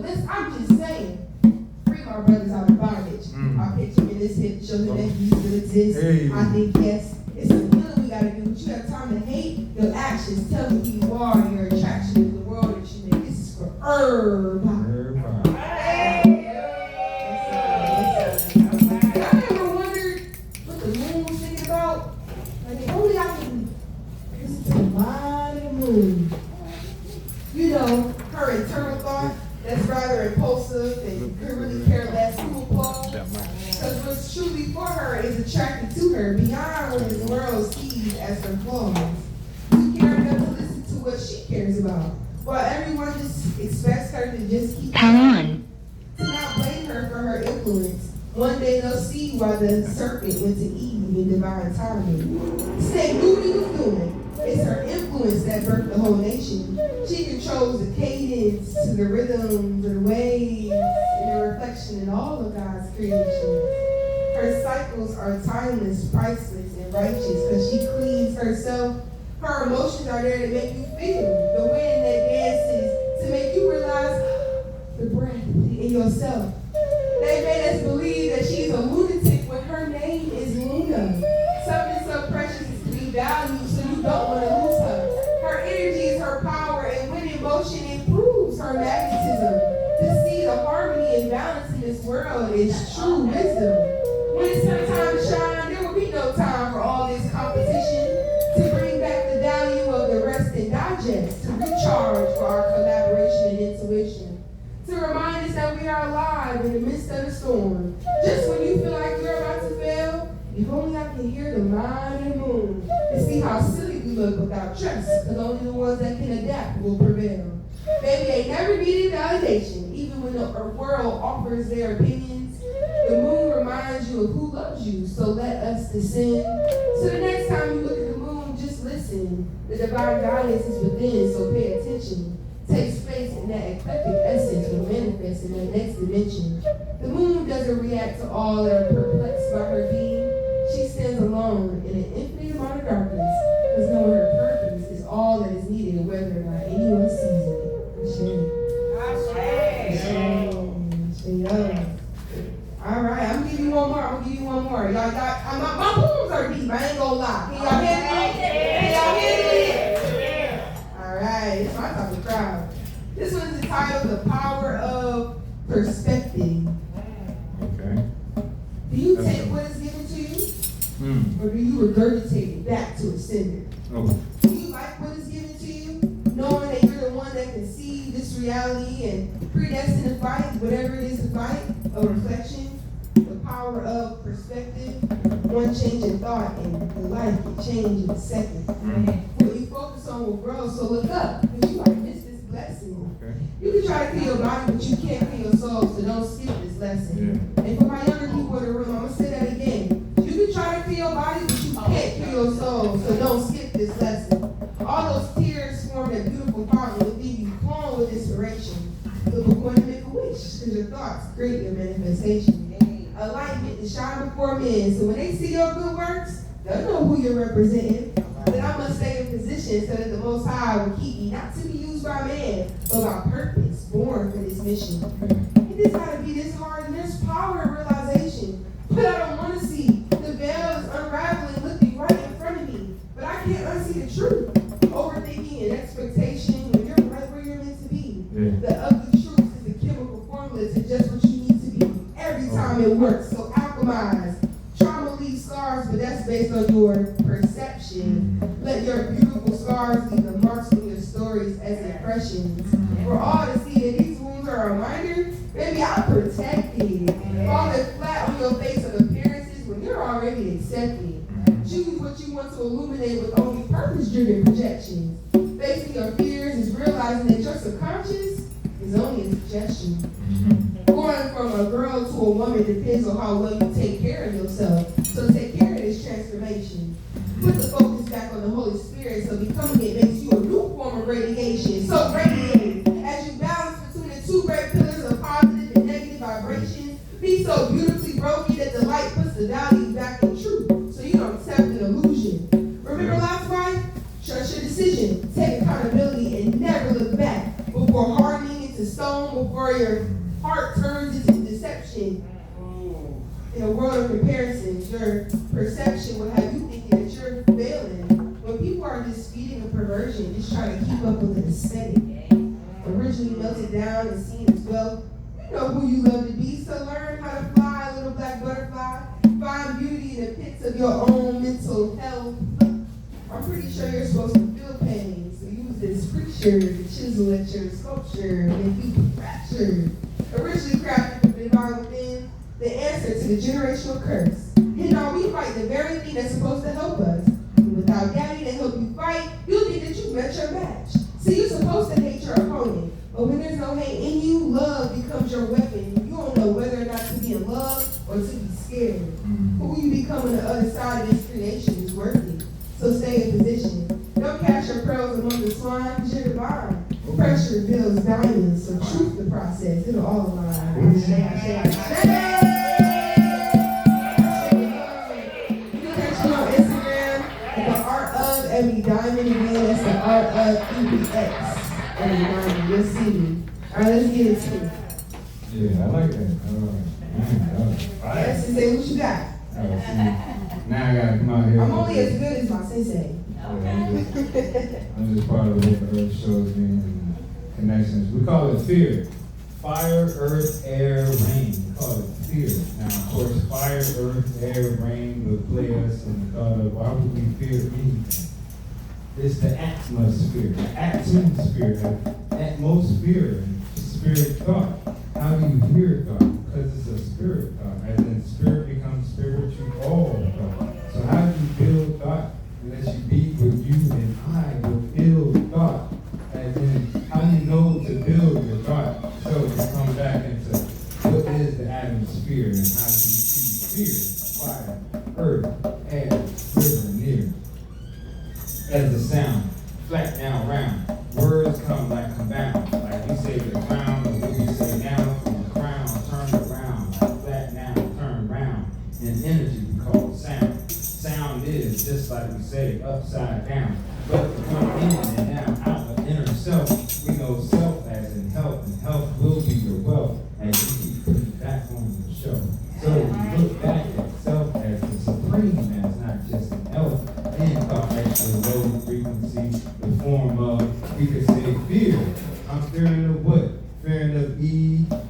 this, I'm just saying, free my brothers out of bondage. I picture in this hip, show them that you still exist. Hey. I think yes, it's a feeling we gotta do. But you have time to hate, your actions tell me who you are, and your attraction to the world that you make. This is for herb. You know, her internal thought that's rather impulsive and could really care less who applauds. Because what's truly for her is attracted to her beyond what this world sees as her flaws. You care enough to listen to what she cares about, while everyone just expects her to just keep on. To not blame her for her influence. One day they'll see why the serpent went to Eve in divine timing. Say, do what he was doing. It's her influence that birthed the whole nation. She controls the cadence to the rhythms, the waves, and the reflection in all of God's creation. Her cycles are timeless, priceless, and righteous because she cleans herself. Her emotions are there to make you feel. The wind that dances to make you realize the breath in yourself. They made us believe that she's a lunatic when her name is Luna. Something so precious is to be valued, so you don't want to lose her. Her energy is her power, and when emotion improves her magnetism. To see the harmony and balance in this world is true wisdom. When it's her time to shine, there will be no time for all this competition. To bring back the value of the rest and digest, to recharge for our collaboration and intuition. To remind us that we are alive in the midst of the storm. Just when you feel like you're about to fail, if only I can hear the mind and the moon and see how silly we look without trust, because only the ones that can adapt will prevail. Baby, they never needed validation, even when the world offers their opinions. The moon reminds you of who loves you, so let us descend. So the next time you look at the moon, just listen. The divine guidance is within, so pay attention. Take space, and that eclectic essence will manifest in the next dimension. The moon doesn't react to all that are perplexed by her being. She stands alone in an infinite amount of darkness, because knowing her purpose is all that is needed, whether or not anyone sees it. All right, I'm gonna give you one more. Y'all got my poems are deep. I ain't gonna lie. Can y'all hear me? Can y'all hear me? All right, it's my type of crowd. This one is entitled "The Power of Perspective." Okay. Do you take what is given to you, or do you regurgitate it back to its sender? Oh. Do you like what is given to you, knowing that you're the one that can see this reality and predestined to fight whatever it is to fight? A reflection, the power of perspective. One change in thought, and your life can change in a second. What you focus on will grow, so look up, because you might miss this blessing. Okay. You can try to kill your body, but you can't kill your soul, so don't skip this lesson. And for my younger people in the room, I'm going to say that again. You can try to kill your body, but you can't kill your soul, so don't skip this lesson. All those tears form a beautiful fountain within you, flowing with inspiration. So we're going to make a wish, because your thoughts create your manifestation. A light meant to shine before men, so when they see your good works, they'll know who you're representing. Then I must stay in position so that the Most High will keep me, not to be used by man, but by purpose, born for this mission. It just gotta be this hard, and there's power in realization. But I don't want to see. The veil is unraveling, looking right in front of me. But I can't unsee the truth. Overthinking and expectation when you're right where you're meant to be. The ugly truth is the chemical formula to just what you need to be. Every time it works, so alchemize. Trauma leaves scars, but that's based on your perception. Let your beautiful scars leave the marks from your stories as impressions. For all to see that these wounds are a reminder, baby, I'm protected. Falling flat on your face of appearances when you're already accepted. Choose what you want to illuminate with only purpose-driven projections. Facing your fears is realizing that your subconscious is only a suggestion. Going from a girl to a woman depends on how well you take care of yourself. So take care of this transformation. Put the focus back on the Holy Spirit, so becoming it makes you a new form of radiation. So radiate as you balance between the two great pillars of positive and negative vibrations. Be so beautifully broken that the light puts the value back in truth, so you don't accept an illusion. Remember Lot's wife? Trust your decision. Take accountability and never look back before hardening into stone. before your heart turns into deception. In a world of comparisons, your perception will have you thinking that you're failing. When people are just feeding a perversion, just trying to keep up with an aesthetic, originally melted down and seen as well. You know who you love to be, so learn how to fly, little black butterfly. Find beauty in the pits of your own mental health. I'm pretty sure you're supposed to feel pain, so use this preacher to chisel at your sculpture and be fractured. Originally crafted from the divine within, the answer to the generational curse. And now we fight the very thing that's supposed to help us. And without daddy to help you fight, you'll think that you met your match. See, you're supposed to hate your opponent, but when there's no hate in you, love becomes your weapon. You don't know whether or not to be in love or to be scared. Who you become on the other side of this creation is worth it. So stay in position. Don't cast your pearls among the swine, because you're divine. Pressure builds diamonds, so truth the process. It'll all align. You can catch me on Instagram at the art of every diamond. Again, that's the art of EBX. Every diamond, you'll see me. All right, let's get into it. Yeah, I like that. Yes, Sensei, what you got? Now I gotta come out here. I'm only as good as my Sensei. I'm just part of what the earth shows me and connections. We call it fear. Fire, earth, air, rain. We call it fear. Now, of course, fire, earth, air, rain would play us in the thought of why would we fear anything? It's the atmosphere, the atmosphere, the atmosphere, spirit thought. How do you hear thought? Because it's a spirit thought. As in spirit becomes spiritual thought. So how do you build thought? Unless you be with you and I will build thought. As in, how do you know to build your thought? So we come back into what is the atmosphere and how do you see fear, fire, earth, air, river, near. As a sound, flat down, round. Words come like compound. Like we say the crown, or what we say now, from the crown, turn around. Like flat now, turn round. And energy we call sound. Sound is, just like we say, upside down. But to come in and now out of inner self, we know self as in health, and health will be your wealth as you keep putting back on your show. So we look back at self as the supreme, as not just an elf, and thought at the low frequency, the form of, we could say fear. I'm fearing of what? Fearing of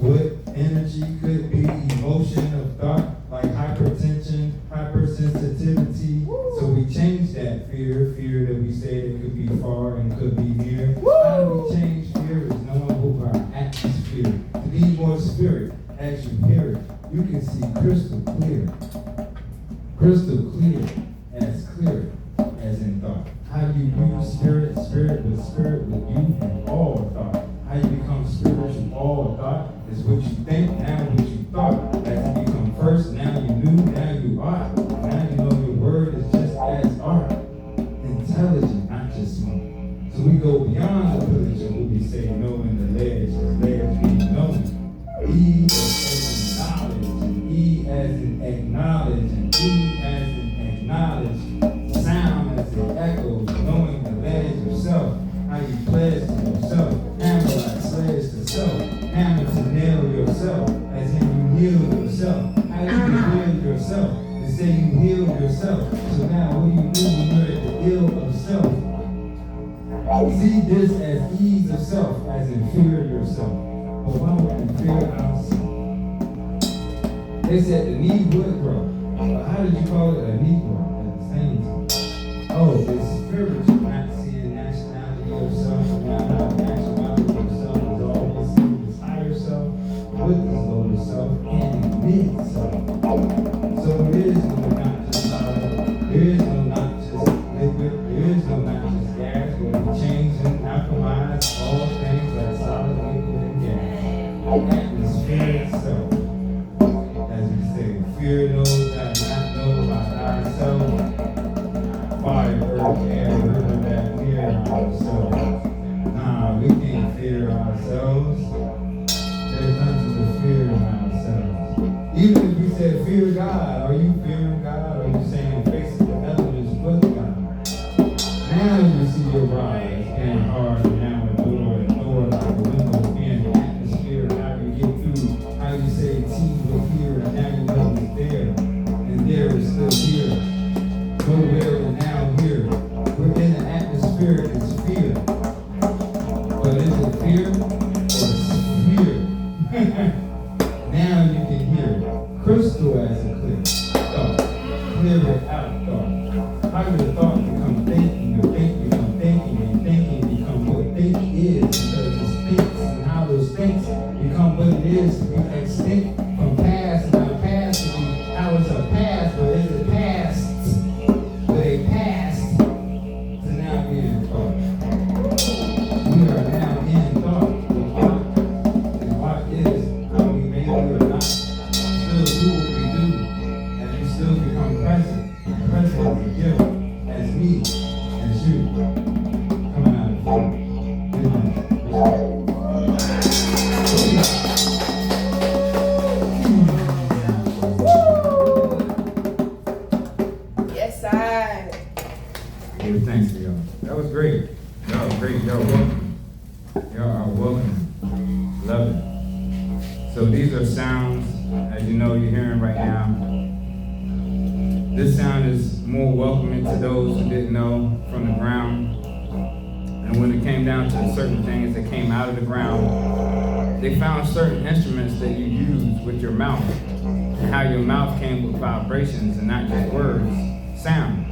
what energy could be, emotion of thought, like hypertension, hypersensitivity. So we change that fear that we say that could be far and could be near. How do we change fear? Is knowing what our atmosphere. To be more spirit, as you hear it, you can see crystal clear. Crystal clear as in thought. How do you use spirit with you and all thought? How you become spiritual all thought is what you think, now what you thought. As you become first, now you knew, now you are. Now you know your word is just as art. Intelligent, not just smart. So we go beyond the village of what we say knowing the ledge as ledge being known. E as in knowledge, and E as in acknowledge, and E as in acknowledge. Sound as in echoes, knowing the ledge of self. How you pledge to yourself. Hammer like slaves to self. Hammer to nail yourself, as in you heal yourself. How you heal yourself? They say you heal yourself. So now what do you do when you're at the ill of self? See this as ease of self, as in fear yourself. But why would we fear ourselves? They said the knee would grow. But how did you call it a Negro at the same time? Oh, it's spiritual, not seeing nationality of self, and not how nationality of self is always seen as higher self, with the lower self, and mid self. So there is no not just solid, there is no not just liquid, there is no not just gas, where we change and alchemize all things like solid, liquid, and gas. Atmosphere itself. As we say, fear those that not know about thyself. Fire, earth, air, river that fear ourselves. Nah, we can't fear ourselves. There's nothing to fear in ourselves. Even if we said fear God, are you fearing God? Or are you saying face the elements with God? Now you see your rise getting hard, and now the door like a window being the atmosphere Now you can hear it. Crystal as a clear thought. Clear it out thought. How did the thought become thinking? Your thinking become thinking, and thinking become what think is, because it's thinks, and how those thinks become what it is to be extinct from past, and now past to be how it's a past, but is it past? But a past to now being thought. We are now in thought. And what is how we may or not still do what we do, and we still become present. Present is a gift, as me, as you, coming out of thought. Yes, I. Give thanks to y'all. That was great. Y'all are great. Y'all welcome. Y'all are welcome. Love it. So these are sounds, as you know, you're hearing right now. This sound is more welcoming to those who didn't know from the ground. And when it came down to certain things that came out of the ground, they found certain instruments that you use with your mouth, and how your mouth came with vibrations and not just words, sound.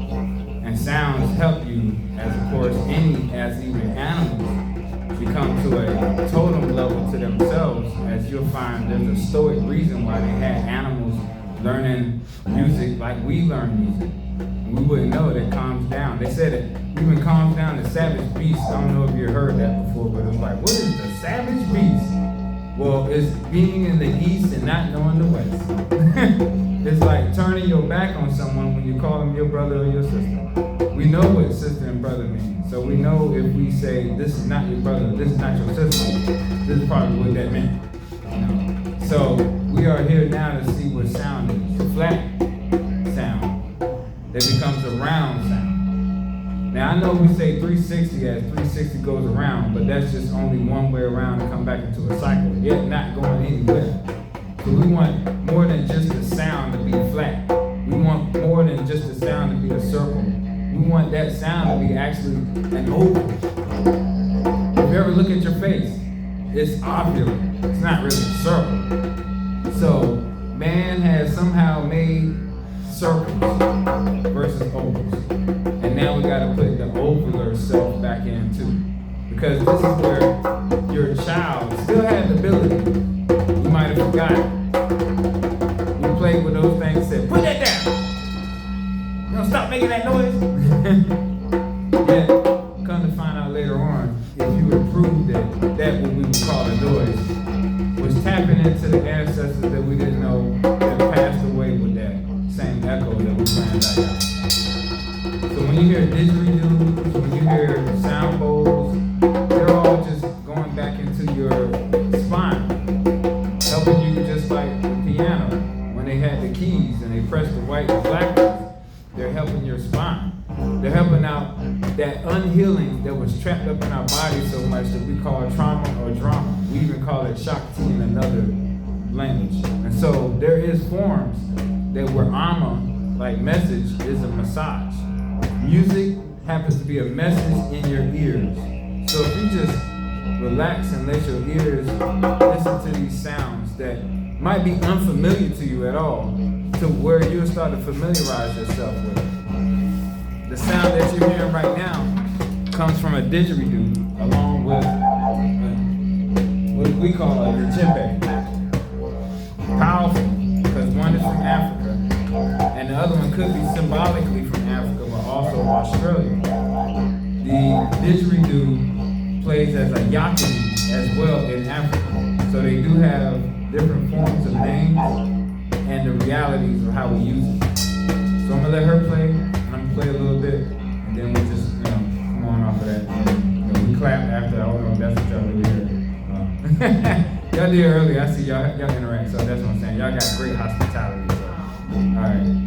And sounds help you, as of course as even animals become to a totem level to themselves, as you'll find there's a stoic reason why they had animals learning music like we learn music. We wouldn't know that calms down. They said it even calms down the savage beast. I don't know if you heard that before, but it's like, what is the savage beast? Well, it's being in the east and not knowing the west. It's like turning your back on someone when you call them your brother or your sister. We know what sister and brother mean. So we know if we say, this is not your brother, this is not your sister, this is probably what that meant. You know? So we are here now to see what sound is. Flat sound that becomes a round sound. Now I know we say 360 as 360 goes around, but that's just only one way around and come back into a cycle, yet not going anywhere. So we want more than just the sound to be flat. We want more than just the sound to be a circle. We want that sound to be actually an oval. If you ever look at your face, it's ovular. It's not really a circle. So man has somehow made circles versus ovals. And now we gotta put the ovular self back in too. Because this is where your child still had the ability. You might have forgotten. You played with those things and said, put that down. You don't stop making that noise. Yet, come to find out later on, if you would prove that what we would call a noise was tapping into the ancestors that we didn't know that passed away with that same echo that we planned out. So when you hear didgeridoos, when you hear sound bowls, they're all just going back into your spine, helping you just like the piano. When they had the keys and they pressed the white and black ones, they're helping your spine. They're helping out that unhealing that was trapped up in our body so much that we call it trauma or drama. We even call it Shakti in another language. And so there is forms that where Amma, like message, is a massage. Music happens to be a message in your ears. So if you just relax and let your ears listen to these sounds that might be unfamiliar to you at all, to where you'll start to familiarize yourself with it. The sound that you're hearing right now comes from a didgeridoo along with what we call a djembe. Powerful, because one is from Africa, and the other one could be symbolically from Africa, but also Australia. The didgeridoo plays as a yakini as well in Africa. So they do have different forms of names and the realities of how we use it. So I'm gonna let her play, and I'm gonna play a little bit, and then we'll just, come on off of that. We clap after, I don't know if that's what y'all really heard. Y'all did earlier, I see y'all interact, so that's what I'm saying. Y'all got great hospitality, so. All right.